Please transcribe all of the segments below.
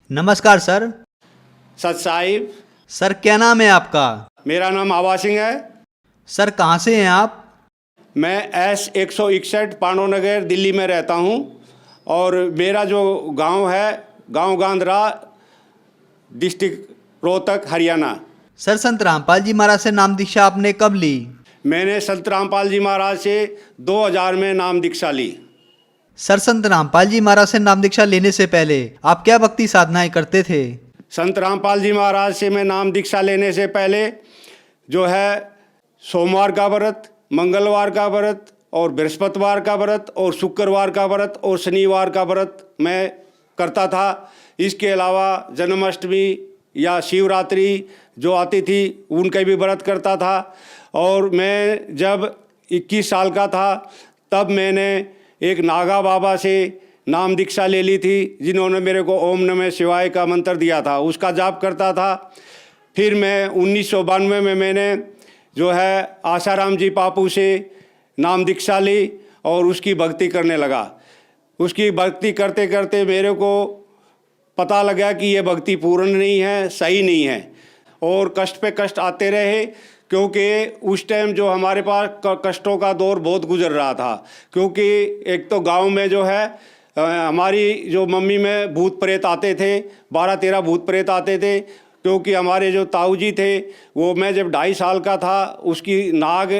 नमस्कार सर। सत साहिब। सर क्या नाम है आपका? मेरा नाम आवा सिंह है। सर कहाँ से हैं आप? मैं S 161 पांडव नगर दिल्ली में रहता हूँ और मेरा जो गांव है गांव गांधरा, डिस्ट्रिक्ट रोहतक, हरियाणा। सर संत रामपाल जी महाराज से नाम दीक्षा आपने कब ली? मैंने संत रामपाल जी महाराज से 2000 में नाम दीक्षा ली। सर संत रामपाल जी महाराज से नाम दीक्षा लेने से पहले आप क्या भक्ति साधनाएं करते थे? संत रामपाल जी महाराज से मैं नाम दीक्षा लेने से पहले जो है सोमवार का व्रत, मंगलवार का व्रत और बृहस्पतिवार का व्रत और शुक्रवार का व्रत और शनिवार का व्रत मैं करता था। इसके अलावा जन्माष्टमी या शिवरात्रि जो आती थी उनका भी व्रत करता था। और मैं जब 21 साल का था तब मैंने एक नागा बाबा से नाम दीक्षा ले ली थी, जिन्होंने मेरे को ओम नमः शिवाय का मंत्र दिया था, उसका जाप करता था। फिर मैं 1992 में मैंने जो है आसाराम जी पापू से नाम दीक्षा ली और उसकी भक्ति करने लगा। उसकी भक्ति करते करते मेरे को पता लगा कि ये भक्ति पूर्ण नहीं है, सही नहीं है और कष्ट पे कष्ट आते रहे, क्योंकि उस टाइम जो हमारे पास कष्टों का दौर बहुत गुजर रहा था। क्योंकि एक तो गांव में जो है हमारी जो मम्मी में भूत प्रेत आते थे, 12-13 भूत प्रेत आते थे। क्योंकि हमारे जो ताऊ जी थे वो, मैं जब 2.5 साल का था उसकी नाग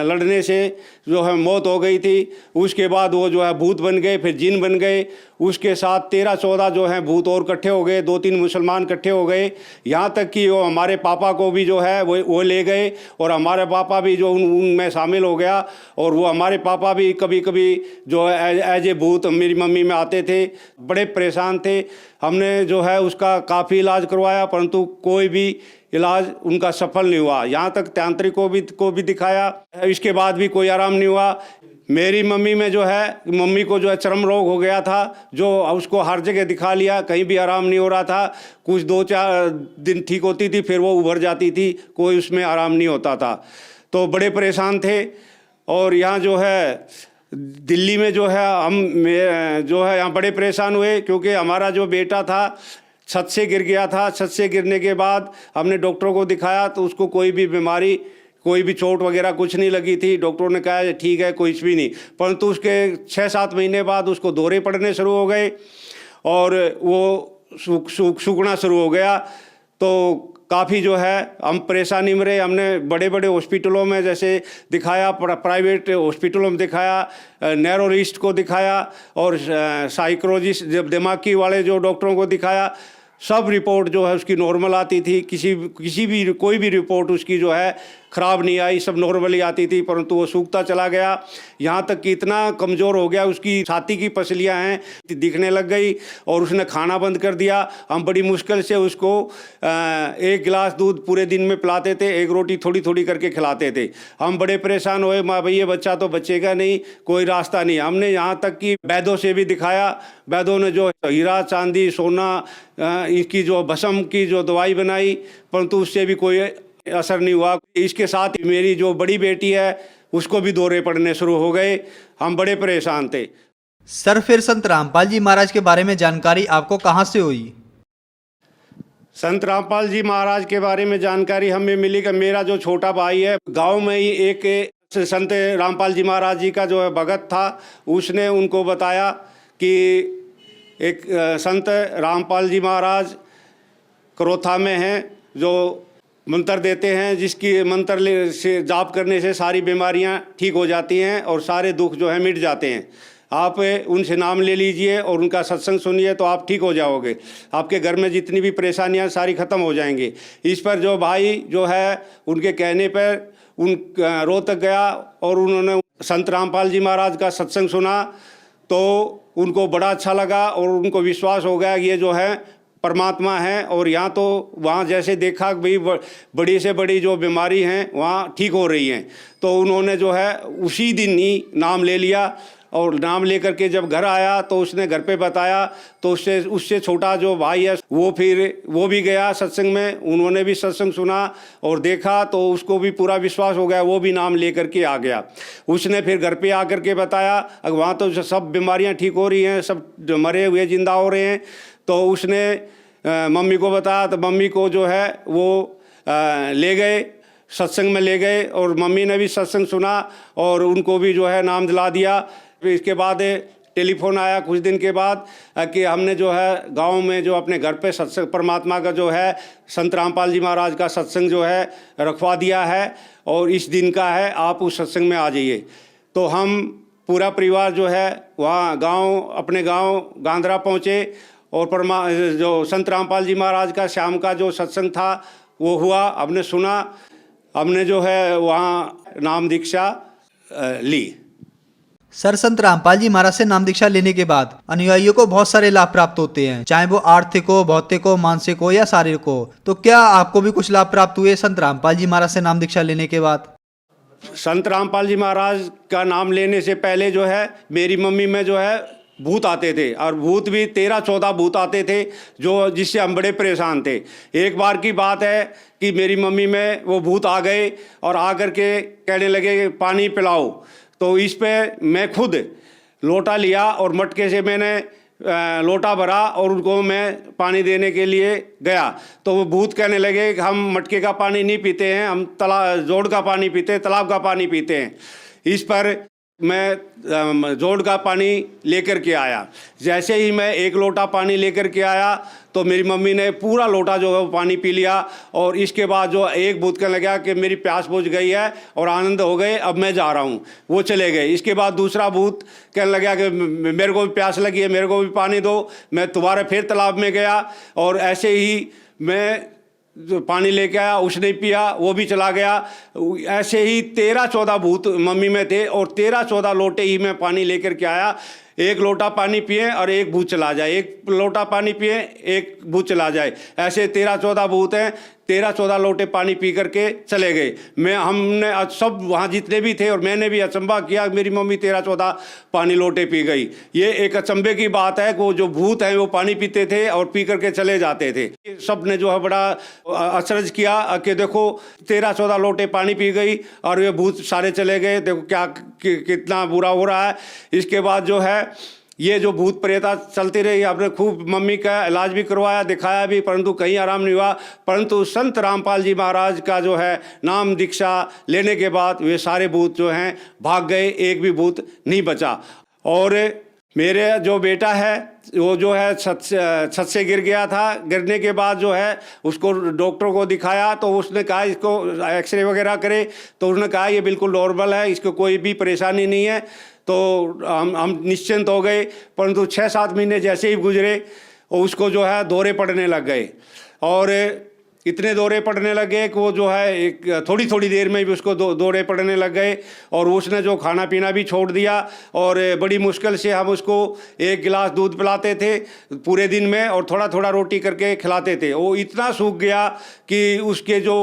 लड़ने से जो है मौत हो गई थी। उसके बाद वो जो है भूत बन गए, फिर जिन बन गए। उसके साथ 13-14 जो हैं भूत और इकट्ठे हो गए, 2-3 मुसलमान इकट्ठे हो गए। यहाँ तक कि वो हमारे पापा को भी जो है वो ले गए और हमारे पापा भी जो उनमें शामिल हो गया। और वो हमारे पापा भी कभी कभी जो है एज ए भूत मेरी मम्मी में आते थे। बड़े परेशान थे। हमने जो है उसका काफ़ी इलाज करवाया, परंतु कोई भी इलाज उनका सफल नहीं हुआ। यहाँ तक तांत्रिक को भी दिखाया, इसके बाद भी कोई आराम नहीं हुआ। मेरी मम्मी में जो है, मम्मी को जो है चर्म रोग हो गया था, जो उसको हर जगह दिखा लिया, कहीं भी आराम नहीं हो रहा था। कुछ 2-4 दिन ठीक होती थी, फिर वो उभर जाती थी, कोई उसमें आराम नहीं होता था। तो बड़े परेशान थे। और यहाँ जो है दिल्ली में जो है हम जो है यहाँ बड़े परेशान हुए, क्योंकि हमारा जो बेटा था छत से गिर गया था। छत से गिरने के बाद हमने डॉक्टरों को दिखाया तो उसको कोई भी बीमारी, कोई भी चोट वगैरह कुछ नहीं लगी थी। डॉक्टरों ने कहा ठीक है, कुछ भी नहीं। परंतु उसके 6-7 महीने बाद उसको दौरे पड़ने शुरू हो गए और वो सूखना शुरू हो गया। तो काफ़ी जो है हम परेशानी में रहे। हमने बड़े बड़े हॉस्पिटलों में जैसे दिखाया, प्राइवेट हॉस्पिटलों में दिखाया, न्यूरोलॉजिस्ट को दिखाया और साइकोलॉजिस्ट दिमागी वाले जो डॉक्टरों को दिखाया। सब रिपोर्ट जो है उसकी नॉर्मल आती थी। कोई भी रिपोर्ट उसकी जो है ख़राब नहीं आई, सब नॉर्मली आती थी। परंतु वो सूखता चला गया, यहाँ तक कि इतना कमज़ोर हो गया, उसकी छाती की पसलियाँ हैं दिखने लग गई और उसने खाना बंद कर दिया। हम बड़ी मुश्किल से उसको 1 गिलास दूध पूरे दिन में पिलाते थे, 1 रोटी थोड़ी थोड़ी करके खिलाते थे। हम बड़े परेशान हुए, माँ भाई ये बच्चा तो बचेगा नहीं, कोई रास्ता नहीं। हमने यहाँ तक कि वैद्यों से भी दिखाया। वैद्यों ने जो हीरा चांदी सोना इसकी जो भस्म की जो दवाई बनाई, परंतु उससे भी कोई असर नहीं हुआ। इसके साथ मेरी जो बड़ी बेटी है उसको भी दौरे पड़ने शुरू हो गए। हम बड़े परेशान थे। सर फिर संत रामपाल जी महाराज के बारे में जानकारी आपको कहाँ से हुई? संत रामपाल जी महाराज के बारे में जानकारी हमें मिली कि मेरा जो छोटा भाई है, गांव में ही एक संत रामपाल जी महाराज जी का जो है भगत था, उसने उनको बताया कि एक संत रामपाल जी महाराज करोथा में हैं, जो मंत्र देते हैं, जिसकी मंत्र से जाप करने से सारी बीमारियां ठीक हो जाती हैं और सारे दुख जो है मिट जाते हैं। आप उनसे नाम ले लीजिए और उनका सत्संग सुनिए तो आप ठीक हो जाओगे। आपके घर में जितनी भी परेशानियां सारी ख़त्म हो जाएंगी। इस पर जो भाई जो है उनके कहने पर रोहतक गया और उन्होंने संत रामपाल जी महाराज का सत्संग सुना तो उनको बड़ा अच्छा लगा और उनको विश्वास हो गया ये जो है परमात्मा है। और यहाँ तो वहाँ जैसे देखा भाई बड़ी से बड़ी जो बीमारी हैं वहाँ ठीक हो रही हैं, तो उन्होंने जो है उसी दिन ही नाम ले लिया। और नाम लेकर के जब घर आया तो उसने घर पे बताया, तो उससे छोटा जो भाई है वो भी गया सत्संग में। उन्होंने भी सत्संग सुना और देखा तो उसको भी पूरा विश्वास हो गया, वो भी नाम लेकर के आ गया। उसने फिर घर पे आकर के बताया, अब वहाँ तो सब बीमारियाँ ठीक हो रही हैं, सब मरे हुए जिंदा हो रहे हैं। तो उसने मम्मी को बताया, तो मम्मी को जो है वो ले गए, सत्संग में ले गए, और मम्मी ने भी सत्संग सुना और उनको भी जो है नाम दिला दिया। फिर इसके बाद टेलीफोन आया कुछ दिन के बाद कि हमने जो है गांव में जो अपने घर पे सत्संग परमात्मा का जो है संत रामपाल जी महाराज का सत्संग जो है रखवा दिया है और इस दिन का है, आप उस सत्संग में आ जाइए। तो हम पूरा परिवार जो है वहाँ अपने गांव गांधरा पहुँचे और जो संत रामपाल जी महाराज का शाम का जो सत्संग था वो हुआ, हमने सुना, हमने जो है वहाँ नाम दीक्षा ली। सर, संत रामपाल जी महाराज से नाम दीक्षा लेने के बाद अनुयायियों को बहुत सारे लाभ प्राप्त होते हैं, चाहे वो आर्थिक हो, भौतिक हो, मानसिक हो या शारीरिक हो। तो क्या आपको भी कुछ लाभ प्राप्त हुए संत रामपाल जी महाराज से नाम दीक्षा लेने के बाद? संत रामपाल जी महाराज का नाम लेने से पहले जो है मेरी मम्मी में जो है भूत आते थे, और भूत भी 13-14 भूत आते थे जो जिससे हम बड़े परेशान थे। एक बार की बात है कि मेरी मम्मी में वो भूत आ गए और आकर के कहने लगे पानी पिलाओ। तो इस पे मैं खुद लोटा लिया और मटके से मैंने लोटा भरा और उनको मैं पानी देने के लिए गया। तो वो भूत कहने लगे कि हम मटके का पानी नहीं पीते हैं, हम जोड़ का पानी पीते हैं, तालाब का पानी पीते हैं। इस पर मैं जोड़ का पानी लेकर के आया। जैसे ही मैं एक लोटा पानी लेकर के आया तो मेरी मम्मी ने पूरा लोटा जो है वो पानी पी लिया, और इसके बाद जो एक भूत कहने लगा कि मेरी प्यास बुझ गई है और आनंद हो गए, अब मैं जा रहा हूँ, वो चले गए। इसके बाद दूसरा भूत कहने लगा कि मेरे को भी प्यास लगी है, मेरे को भी पानी दो। मैं दोबारा फिर तालाब में गया और ऐसे ही मैं जो पानी लेके आया, उसने पिया, वो भी चला गया। ऐसे ही 13-14 भूत मम्मी में थे और 13-14 लोटे ही मैं पानी लेकर के आया। एक लोटा पानी पिए और एक भूत चला जाए, एक लोटा पानी पिए एक भूत चला जाए, ऐसे 13-14 भूत हैं। 13-14 लोटे पानी पी करके चले गए। हमने सब वहाँ जितने भी थे और मैंने भी अचंभा किया, मेरी मम्मी 13-14 पानी लोटे पी गई। ये एक अचंभे की बात है कि वो जो भूत हैं वो पानी पीते थे और पी करके चले जाते थे। सब ने जो है बड़ा अचरज किया कि देखो 13-14 लोटे पानी पी गई और ये भूत सारे चले गए, देखो क्या कितना बुरा हो रहा है। इसके बाद जो है ये जो भूत प्रेता चलती रही, आपने खूब मम्मी का इलाज भी करवाया, दिखाया भी, परंतु कहीं आराम नहीं हुआ। परंतु संत रामपाल जी महाराज का जो है नाम दीक्षा लेने के बाद वे सारे भूत जो हैं भाग गए, एक भी भूत नहीं बचा। और मेरे जो बेटा है वो जो है छत से गिर गया था। गिरने के बाद जो है उसको डॉक्टर को दिखाया तो उसने कहा इसको एक्सरे वगैरह करे, तो उसने कहा ये बिल्कुल नॉर्मल है, इसको कोई भी परेशानी नहीं है। तो हम निश्चिंत हो गए। परंतु 6-7 महीने जैसे ही गुजरे उसको जो है दौरे पड़ने लग गए, और इतने दौरे पड़ने लग गए कि वो जो है एक थोड़ी देर में भी उसको दौरे पड़ने लग गए, और उसने जो खाना पीना भी छोड़ दिया। और बड़ी मुश्किल से हम उसको 1 गिलास दूध पिलाते थे पूरे दिन में और थोड़ा थोड़ा रोटी करके खिलाते थे। वो इतना सूख गया कि उसके जो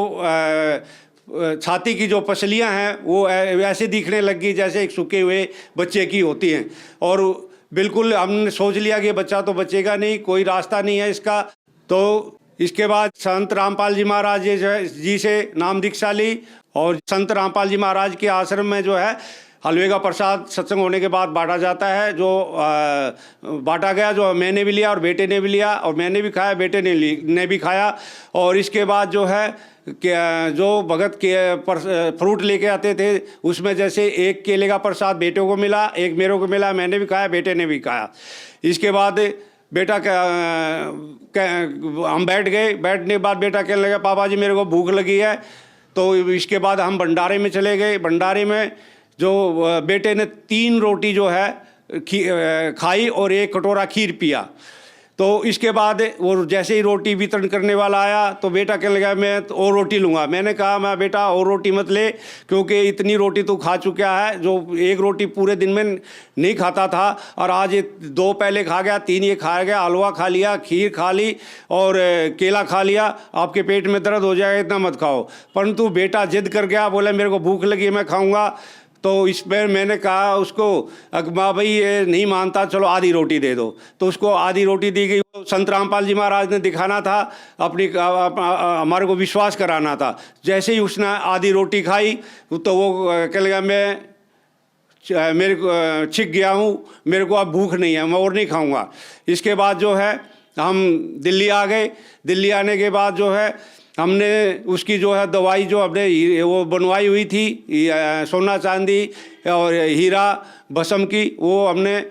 छाती की जो पसलियां हैं वो ऐसे दिखने लगी जैसे एक सूखे हुए बच्चे की होती हैं, और बिल्कुल हमने सोच लिया कि बच्चा तो बचेगा नहीं, कोई रास्ता नहीं है इसका। तो इसके बाद संत रामपाल जी महाराज जी से नाम दीक्षा ली, और संत रामपाल जी महाराज के आश्रम में जो है हलवे का प्रसाद सत्संग होने के बाद बांटा जाता है। जो बांटा गया, जो मैंने भी लिया और बेटे ने भी लिया, और मैंने भी खाया, बेटे ने भी खाया। और इसके बाद जो है जो भगत के फ्रूट लेके आते थे उसमें जैसे एक केले का प्रसाद बेटे को मिला, एक मेरे को मिला, मैंने भी खाया, बेटे ने भी खाया। इसके बाद बेटा हम बैठ गए। बैठने के बाद बेटा कहने लगा पापा जी मेरे को भूख लगी है। तो इसके बाद हम भंडारे में चले गए। भंडारे में जो बेटे ने 3 रोटी जो है खाई और 1 कटोरा खीर पिया। तो इसके बाद वो जैसे ही रोटी वितरण करने वाला आया तो बेटा कहने लगा मैं तो और रोटी लूँगा। मैंने कहा मैं बेटा और रोटी मत ले, क्योंकि इतनी रोटी तो खा चुका है, जो 1 रोटी पूरे दिन में नहीं खाता था, और आज ये 2 पहले खा गया, 3 ये खा गया, हलवा खा लिया, खीर खा ली और केला खा लिया, आपके पेट में दर्द हो जाएगा, इतना मत खाओ। परंतु बेटा जिद कर गया, बोले मेरे को भूख लगी है मैं खाऊँगा। तो इस पर मैंने कहा उसको अकबा भाई ये नहीं मानता, चलो आधी रोटी दे दो। तो उसको आधी रोटी दी गई। संत रामपाल जी महाराज ने दिखाना था हमारे को विश्वास कराना था। जैसे ही उसने आधी रोटी खाई तो वो कह लगा मेरे को छिक गया हूँ, मेरे को अब भूख नहीं है, मैं और नहीं खाऊंगा। इसके बाद जो है हम दिल्ली आ गए। दिल्ली आने के बाद जो है हमने उसकी जो है दवाई जो हमने वो बनवाई हुई थी सोना चांदी और हीरा भस्म की, वो हमने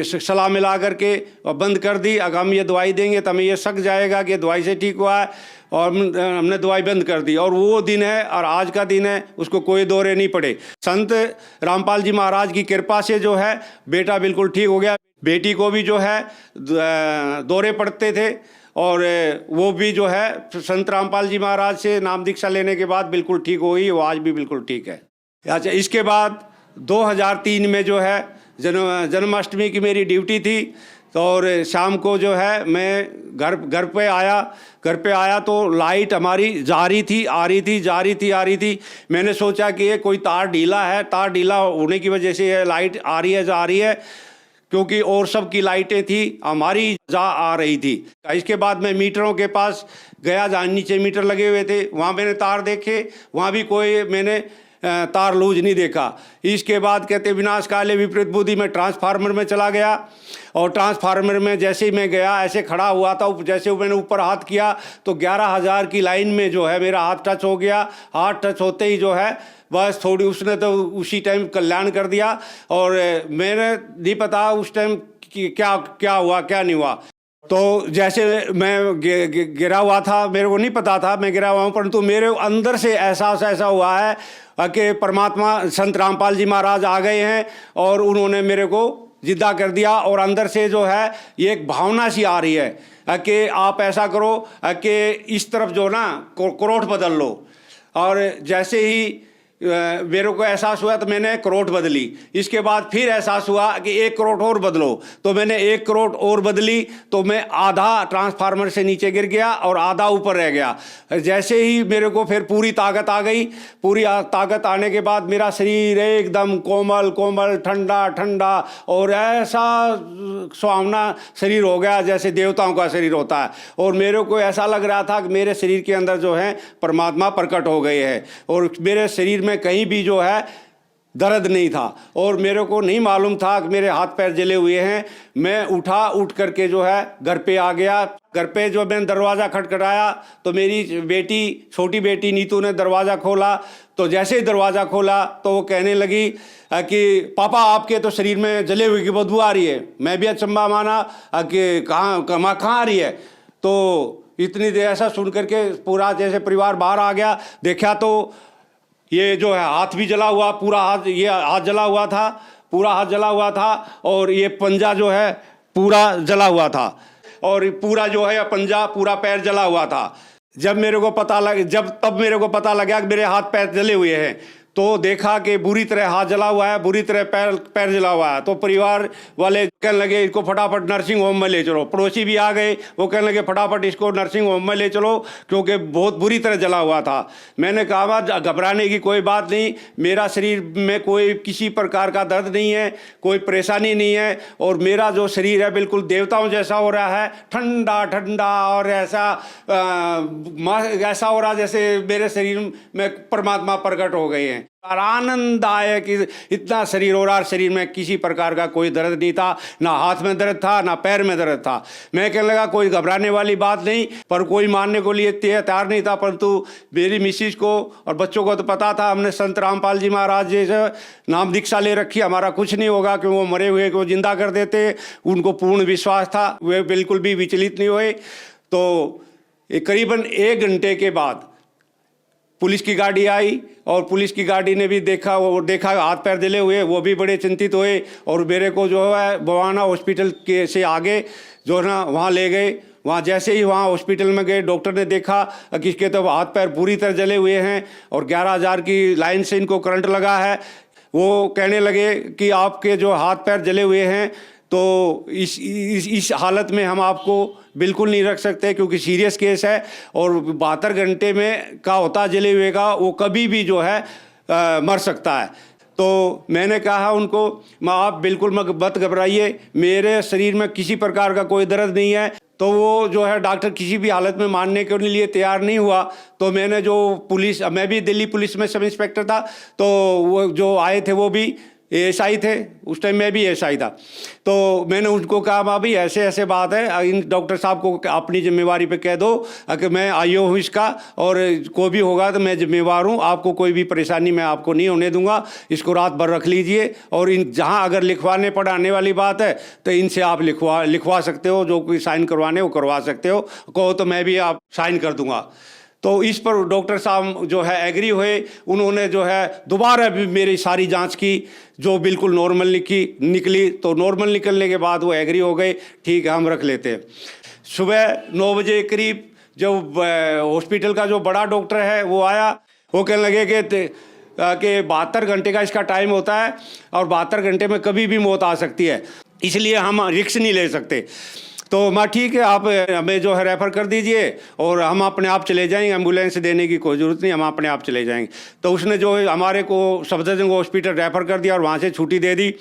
सलाह मिला करके बंद कर दी। अगर हम ये दवाई देंगे तो हमें ये शक जाएगा कि दवाई से ठीक हुआ है, और हमने दवाई बंद कर दी। और वो दिन है और आज का दिन है, उसको कोई दौरे नहीं पड़े। संत रामपाल जी महाराज की कृपा से जो है बेटा बिल्कुल ठीक हो गया। बेटी को भी जो है दौरे पड़ते थे, और वो भी जो है संत रामपाल जी महाराज से नाम दीक्षा लेने के बाद बिल्कुल ठीक हो गई। वो आज भी बिल्कुल ठीक है। अच्छा, इसके बाद 2003 में जो है जन्माष्टमी की मेरी ड्यूटी थी, तो और शाम को जो है मैं घर पे आया तो लाइट हमारी जा रही थी, आ रही थी। मैंने सोचा कि ये कोई तार ढीला है, तार ढीला होने की वजह से ये लाइट आ रही है, जा रही है, क्योंकि और सब की लाइटें थी, हमारी जा आ रही थी। इसके बाद मैं मीटरों के पास गया, जहाँ नीचे मीटर लगे हुए थे, वहाँ मैंने तार देखे, वहाँ भी कोई मैंने तार लूज नहीं देखा। इसके बाद कहते विनाश काले विपरीत बुद्धि में ट्रांसफार्मर में चला गया, और ट्रांसफार्मर में जैसे ही मैं गया ऐसे खड़ा हुआ था, जैसे मैंने ऊपर हाथ किया तो 11,000 की लाइन में जो है मेरा हाथ टच हो गया। हाथ टच होते ही जो है बस थोड़ी उसने तो उसी टाइम कल्याण कर दिया, और मेरे नहीं पता उस टाइम क्या हुआ क्या नहीं हुआ। तो जैसे मैं गिरा हुआ था, मेरे को नहीं पता था मैं गिरा हुआ हूँ, परंतु मेरे अंदर से एहसास ऐसा हुआ है कि परमात्मा संत रामपाल जी महाराज आ गए हैं और उन्होंने मेरे को जिद्दा कर दिया। और अंदर से जो है ये एक भावना सी आ रही है कि आप ऐसा करो कि इस तरफ जो ना करोट बदल लो। और जैसे ही मेरे को एहसास हुआ तो मैंने करोट बदली। इसके बाद फिर एहसास हुआ कि 1 करोट और बदलो, तो मैंने 1 करोट और बदली, तो मैं आधा ट्रांसफार्मर से नीचे गिर गया और आधा ऊपर रह गया। जैसे ही मेरे को फिर पूरी ताकत आ गई, पूरी ताकत आने के बाद मेरा शरीर एकदम कोमल कोमल ठंडा ठंडा और ऐसा सुहावना शरीर हो गया जैसे देवताओं का शरीर होता है। और मेरे को ऐसा लग रहा था कि मेरे शरीर के अंदर जो है परमात्मा प्रकट हो गए हैं, और मेरे शरीर में कहीं भी जो है दर्द नहीं था, और मेरे को नहीं मालूम था कि मेरे हाथ पैर जले हुए हैं। मैं उठ करके जो है घर पे आ गया। घर पे जो मैंने दरवाज़ा खटखटाया तो मेरी बेटी, छोटी बेटी नीतू ने दरवाज़ा खोला। तो जैसे ही दरवाज़ा खोला तो वो कहने लगी कि पापा आपके तो शरीर में जले हुए की बदबू आ रही है। मैं भी अचंभा माना कि कहाँ आ रही है। तो इतनी देर ऐसा सुन करके पूरा जैसे परिवार बाहर आ गया, देखा तो ये जो है हाथ भी जला हुआ, पूरा हाथ, ये हाथ जला हुआ था, पूरा हाथ जला हुआ था, और ये पंजा जो है पूरा जला हुआ था, और पूरा जो है पंजा पूरा पैर जला हुआ था। तब मेरे को पता लगा कि मेरे हाथ पैर जले हुए हैं, तो देखा कि बुरी तरह हाथ जला हुआ है, बुरी तरह पैर जला हुआ है। तो परिवार वाले कहने लगे इसको फटाफट नर्सिंग होम में ले चलो। पड़ोसी भी आ गए, वो कहने लगे फटाफट इसको नर्सिंग होम में ले चलो, क्योंकि बहुत बुरी तरह जला हुआ था। मैंने कहा घबराने की कोई बात नहीं, मेरा शरीर में कोई किसी प्रकार का दर्द नहीं है, कोई परेशानी नहीं है, और मेरा जो शरीर है बिल्कुल देवताओं जैसा हो रहा है, ठंडा ठंडा, और ऐसा हो रहा जैसे मेरे शरीर में परमात्मा प्रकट हो गए हैं। और आनंददायक इतना शरीर हो रहा, शरीर में किसी प्रकार का कोई दर्द नहीं था, ना हाथ में दर्द था ना पैर में दर्द था। मैं कहने लगा कोई घबराने वाली बात नहीं, पर कोई मानने को लिए तैयार नहीं था। परंतु मेरी मिसिज को और बच्चों को तो पता था, हमने संत रामपाल जी महाराज जी से नाम दीक्षा ले रखी, हमारा कुछ नहीं होगा, कि वो मरे हुए को जिंदा कर देते। उनको पूर्ण विश्वास था, वे बिल्कुल भी विचलित नहीं हुए। तो करीबन 1 घंटे के बाद पुलिस की गाड़ी आई, और पुलिस की गाड़ी ने भी देखा हाथ पैर जले हुए, वो भी बड़े चिंतित हुए, और मेरे को जो है बवाना हॉस्पिटल के से आगे जो है ना वहाँ ले गए। वहाँ जैसे ही वहाँ हॉस्पिटल में गए, डॉक्टर ने देखा कि इसके तो हाथ पैर पूरी तरह जले हुए हैं, और 11,000 की लाइन से इनको करंट लगा है। वो कहने लगे कि आपके जो हाथ पैर जले हुए हैं, तो इस हालत में हम आपको बिल्कुल नहीं रख सकते, क्योंकि सीरियस केस है, और 72 घंटे में का होता जले हुए का, वो कभी भी जो है मर सकता है। तो मैंने कहा उनको, आप बिल्कुल मत घबराइए, मेरे शरीर में किसी प्रकार का कोई दर्द नहीं है। तो वो जो है डॉक्टर किसी भी हालत में मानने के लिए तैयार नहीं हुआ। तो मैंने जो पुलिस, मैं भी दिल्ली पुलिस में सब इंस्पेक्टर था, तो वो जो आए थे वो भी एएसआई थे, उस टाइम मैं भी एएसआई था। तो मैंने उनको कहा भाभी ऐसे ऐसे बात है, इन डॉक्टर साहब को अपनी जिम्मेवारी पे कह दो कि मैं आईओ हूँ इसका, और कोई भी होगा तो मैं जिम्मेवार हूँ, आपको कोई भी परेशानी मैं आपको नहीं होने दूंगा, इसको रात भर रख लीजिए, और इन जहाँ अगर लिखवाने पढ़ाने वाली बात है तो इनसे आप लिखवा सकते हो, जो कोई साइन करवाने वो करवा सकते हो, कहो तो मैं भी आप साइन कर दूंगा। तो इस पर डॉक्टर साहब जो है एग्री हुए, उन्होंने जो है दोबारा भी मेरी सारी जांच की, जो बिल्कुल नॉर्मल निकली। तो नॉर्मल निकलने के बाद वो एग्री हो गए, ठीक है हम रख लेते हैं। सुबह 9 बजे करीब जब हॉस्पिटल का जो बड़ा डॉक्टर है वो आया, वो कहने लगे कि 72 घंटे का इसका टाइम होता है और 72 घंटे में कभी भी मौत आ सकती है, इसलिए हम रिस्क नहीं ले सकते। तो मैं ठीक है, आप हमें जो है रेफ़र कर दीजिए और हम अपने आप चले जाएंगे, एम्बुलेंस देने की कोई ज़रूरत नहीं, हम अपने आप चले जाएंगे। तो उसने जो है हमारे को सफदरजंग हॉस्पिटल रेफ़र कर दिया और वहाँ से छुट्टी दे दी।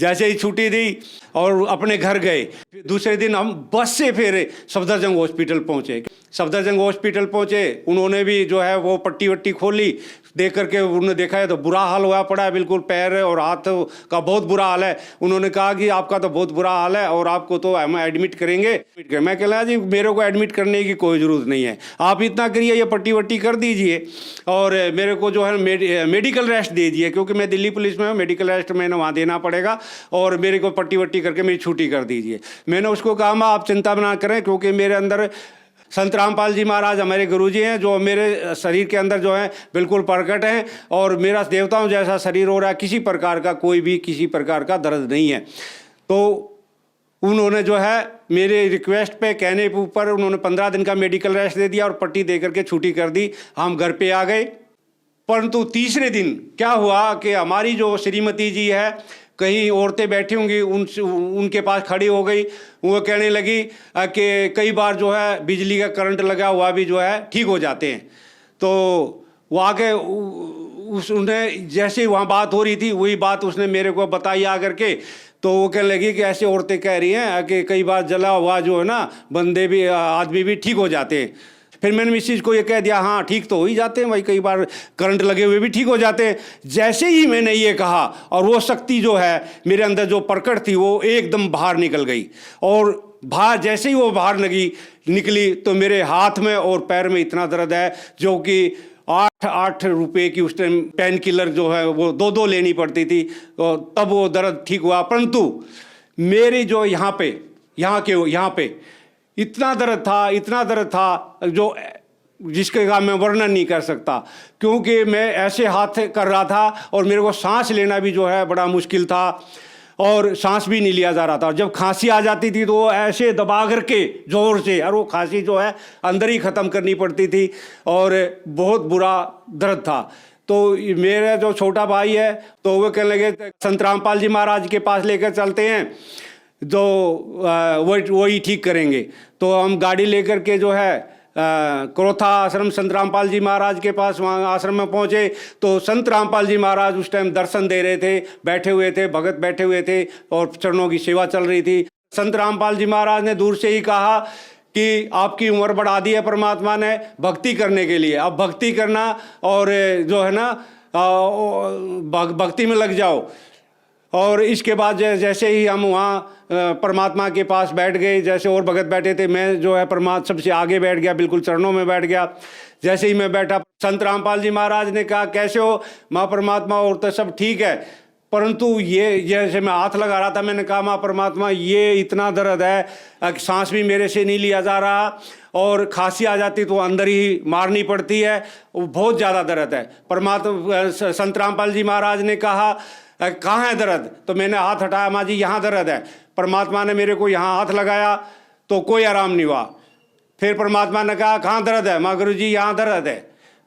जैसे ही छुट्टी दी और अपने घर गए, दूसरे दिन हम बस से फिर सफदरजंग हॉस्पिटल पहुँचे। सफदरजंग हॉस्पिटल पहुँचे, उन्होंने भी जो है वो पट्टी वट्टी खोली, देख करके उन्होंने देखा है तो बुरा हाल हुआ पड़ा है, बिल्कुल पैर और हाथ का बहुत बुरा हाल है। उन्होंने कहा कि आपका तो बहुत बुरा हाल है और आपको तो हम एडमिट करेंगे। मैं कह रहा जी मेरे को एडमिट करने की कोई ज़रूरत नहीं है, आप इतना करिए ये पट्टी वट्टी कर दीजिए और मेरे को जो है मेडिकल रेस्ट दे दीजिए, क्योंकि मैं दिल्ली पुलिस में हूँ, मेडिकल रेस्ट मैंने वहाँ देना पड़ेगा, और मेरे को पट्टी वट्टी करके मेरी छुट्टी कर दीजिए। मैंने उसको कहा माँ आप चिंता ना करें, क्योंकि मेरे अंदर संत रामपाल जी महाराज हमारे गुरुजी हैं, जो मेरे शरीर के अंदर जो है बिल्कुल प्रकट हैं, और मेरा देवताओं जैसा शरीर हो रहा है, किसी प्रकार का कोई भी किसी प्रकार का दर्द नहीं है। तो उन्होंने जो है मेरे रिक्वेस्ट पे कहने के ऊपर उन्होंने 15 दिन का मेडिकल रेस्ट दे दिया और पट्टी दे करके छुट्टी कर दी, हम घर पे आ गए। परंतु तीसरे दिन क्या हुआ कि हमारी जो श्रीमती जी है, कहीं औरतें बैठी होंगी उनके पास खड़ी हो गई, वो कहने लगी कि कई बार जो है बिजली का करंट लगा हुआ भी जो है ठीक हो जाते हैं। तो वो आके उसने जैसे ही वहाँ बात हो रही थी वही बात उसने मेरे को बताई आकर के। तो वो कहने लगी कि ऐसे औरतें कह रही हैं कि कई बार जला हुआ जो है ना बंदे भी आदमी भी ठीक हो जाते हैं। फिर मैंने मिसिज को ये कह दिया हाँ ठीक तो हो ही जाते हैं भाई, कई बार करंट लगे हुए भी ठीक हो जाते हैं। जैसे ही मैंने ये कहा और वो शक्ति जो है मेरे अंदर जो प्रकट थी वो एकदम बाहर निकल गई, और बाहर जैसे ही वो बाहर निकली तो मेरे हाथ में और पैर में इतना दर्द है, जो कि 8 रुपए की उस टाइम पेन किलर जो है वो 2 लेनी पड़ती थी, तो तब वो दर्द ठीक हुआ। परंतु मेरी जो यहाँ पे इतना दर्द था जो जिसके का मैं वर्णन नहीं कर सकता, क्योंकि मैं ऐसे हाथ कर रहा था और मेरे को सांस लेना भी जो है बड़ा मुश्किल था और सांस भी नहीं लिया जा रहा था। और जब खांसी आ जाती थी तो ऐसे दबा करके जोर से, और वो खांसी जो है अंदर ही ख़त्म करनी पड़ती थी और बहुत बुरा दर्द था। तो मेरा जो छोटा भाई है तो वो कहने लगे संत रामपाल जी महाराज के पास लेकर चलते हैं, जो वही ठीक करेंगे। तो हम गाड़ी लेकर के जो है क्रोथा आश्रम संत रामपाल जी महाराज के पास वहाँ आश्रम में पहुँचे। तो संत रामपाल जी महाराज उस टाइम दर्शन दे रहे थे, बैठे हुए थे, भगत बैठे हुए थे और चरणों की सेवा चल रही थी। संत रामपाल जी महाराज ने दूर से ही कहा कि आपकी उम्र बढ़ा दी है परमात्मा ने भक्ति करने के लिए, अब भक्ति करना और जो है ना भक्ति में लग जाओ। और इसके बाद जैसे ही हम वहाँ परमात्मा के पास बैठ गए, जैसे और भगत बैठे थे, मैं जो है परमात्मा सबसे आगे बैठ गया, बिल्कुल चरणों में बैठ गया। जैसे ही मैं बैठा, संत रामपाल जी महाराज ने कहा कैसे हो माँ परमात्मा, और तो सब ठीक है, परंतु ये जैसे मैं हाथ लगा रहा था मैंने कहा माँ परमात्मा ये इतना दर्द है, सांस भी मेरे से नहीं लिया जा रहा और खांसी आ जाती तो अंदर ही मारनी पड़ती है, बहुत ज़्यादा दर्द है। परमात्मा संत रामपाल जी महाराज ने कहा कहाँ है दर्द, तो मैंने हाथ हटाया, माँ जी यहाँ दर्द है। परमात्मा ने मेरे को यहाँ हाथ लगाया तो कोई आराम नहीं हुआ। फिर परमात्मा ने कहा कहाँ दर्द है, माँ गुरुजी यहाँ दर्द है।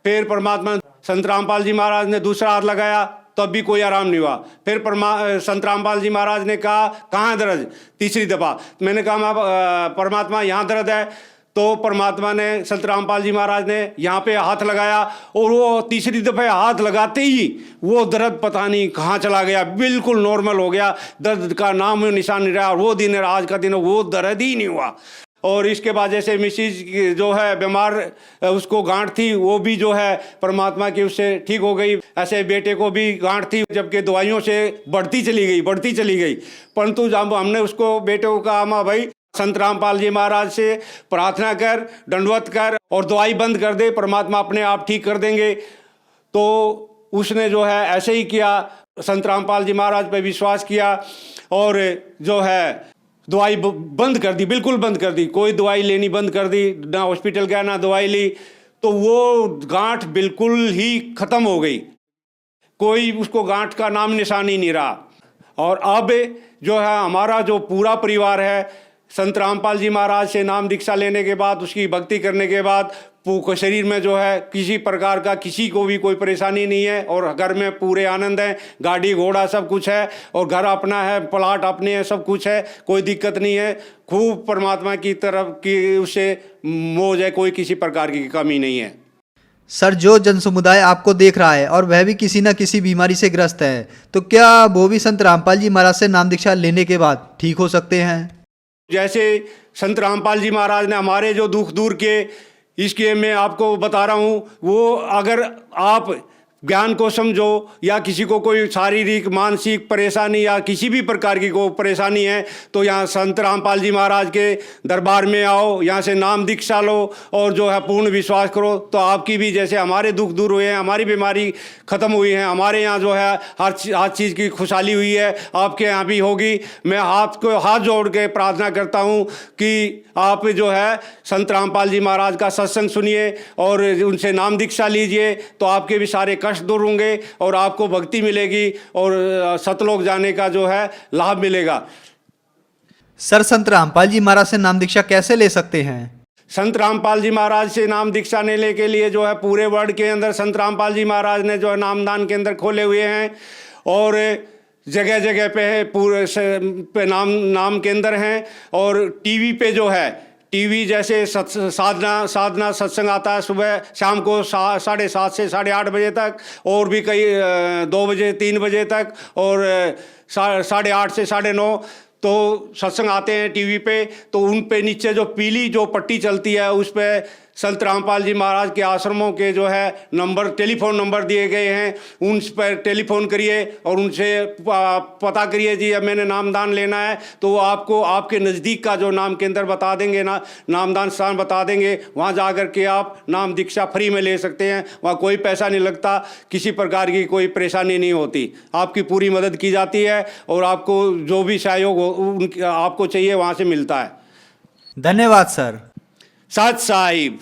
फिर परमात्मा संत रामपाल जी महाराज ने दूसरा हाथ लगाया तब भी कोई आराम नहीं हुआ। फिर संत रामपाल जी महाराज ने कहा कहाँ है दर्द, तीसरी दफ़ा मैंने कहा माँ परमात्मा यहाँ दर्द है। तो परमात्मा ने संत रामपाल जी महाराज ने यहाँ पे हाथ लगाया और वो तीसरी दफ़े हाथ लगाते ही वो दर्द पता नहीं कहाँ चला गया, बिल्कुल नॉर्मल हो गया, दर्द का नाम निशान नहीं रहा। और वो दिन आज का दिन वो दर्द ही नहीं हुआ। और इसके बाद जैसे मिसिज जो है बीमार उसको गांठ थी, वो भी जो है परमात्मा की उससे ठीक हो गई। ऐसे बेटे को भी गांठ थी, जबकि दवाइयों से बढ़ती चली गई। परंतु जब हमने उसको बेटे को कहा, माँ भाई संत रामपाल जी महाराज से प्रार्थना कर, दंडवत कर और दवाई बंद कर दे, परमात्मा अपने आप ठीक कर देंगे। तो उसने जो है ऐसे ही किया, संत रामपाल जी महाराज पे विश्वास किया और जो है दवाई बंद कर दी, बिल्कुल बंद कर दी। कोई दवाई लेनी बंद कर दी, ना हॉस्पिटल गया ना दवाई ली। तो वो गांठ बिल्कुल ही खत्म हो गई, कोई उसको गांठ का नाम निशान ही नहीं रहा। और अब जो है हमारा जो पूरा परिवार है, संत रामपाल जी महाराज से नाम दीक्षा लेने के बाद, उसकी भक्ति करने के बाद शरीर में जो है किसी प्रकार का किसी को भी कोई परेशानी नहीं है और घर में पूरे आनंद है। गाड़ी घोड़ा सब कुछ है और घर अपना है, प्लाट अपने हैं, सब कुछ है, कोई दिक्कत नहीं है। खूब परमात्मा की तरफ की उससे मौज है, कोई किसी प्रकार की कमी नहीं है। सर, जो जन समुदाय आपको देख रहा है और वह भी किसी न किसी बीमारी से ग्रस्त है, तो क्या वो भी संत रामपाल जी महाराज से नाम दीक्षा लेने के बाद ठीक हो सकते हैं? जैसे संत रामपाल जी महाराज ने हमारे जो दुख दूर के, इसके मैं आपको बता रहा हूँ, वो अगर आप ज्ञान को समझो या किसी को कोई शारीरिक मानसिक परेशानी या किसी भी प्रकार की कोई परेशानी है, तो यहाँ संत रामपाल जी महाराज के दरबार में आओ, यहाँ से नाम दीक्षा लो और जो है पूर्ण विश्वास करो। तो आपकी भी जैसे हमारे दुख दूर हुए हैं, हमारी बीमारी ख़त्म हुई है, हमारे यहाँ जो है हर चीज़ की खुशहाली हुई है, आपके यहाँ भी होगी। मैं हाथ जोड़ के प्रार्थना करता हूँ कि आप जो है संत रामपाल जी महाराज का सत्संग सुनिए और उनसे नाम दीक्षा लीजिए, तो आपके भी सारे कष्ट दूर होंगे और आपको भक्ति मिलेगी और सतलोक जाने का जो है लाभ मिलेगा। सर, संत रामपाल जी महाराज से नाम दीक्षा कैसे ले सकते हैं? संत रामपाल जी महाराज से नाम दीक्षा लेने के लिए जो है पूरे वर्ल्ड के अंदर संत रामपाल जी महाराज ने जो है नामदान केंद्र खोले हुए हैं और जगह जगह पे है, पूरे पे नाम केंद्र हैं। और टीवी पे जो है, टीवी जैसे साधना सत्संग आता है सुबह शाम को 7:30 से 8:30 बजे तक, और भी कई 2 बजे 3 बजे तक, और 8:30 से 9:30 तो सत्संग आते हैं टीवी पे। तो उन पे नीचे जो पीली जो पट्टी चलती है, उस पे संत रामपाल जी महाराज के आश्रमों के जो है नंबर, टेलीफोन नंबर दिए गए हैं, उन पर टेलीफोन करिए और उनसे पता करिए जी अब मैंने नामदान लेना है। तो वो आपको आपके नज़दीक का जो नाम केंद्र बता देंगे, नामदान स्थान बता देंगे, वहाँ जा कर के आप नाम दीक्षा फ्री में ले सकते हैं। वहाँ कोई पैसा नहीं लगता, किसी प्रकार की कोई परेशानी नहीं होती, आपकी पूरी मदद की जाती है और आपको जो भी सहयोग आपको चाहिए वहाँ से मिलता है। धन्यवाद सर। सत साहिब।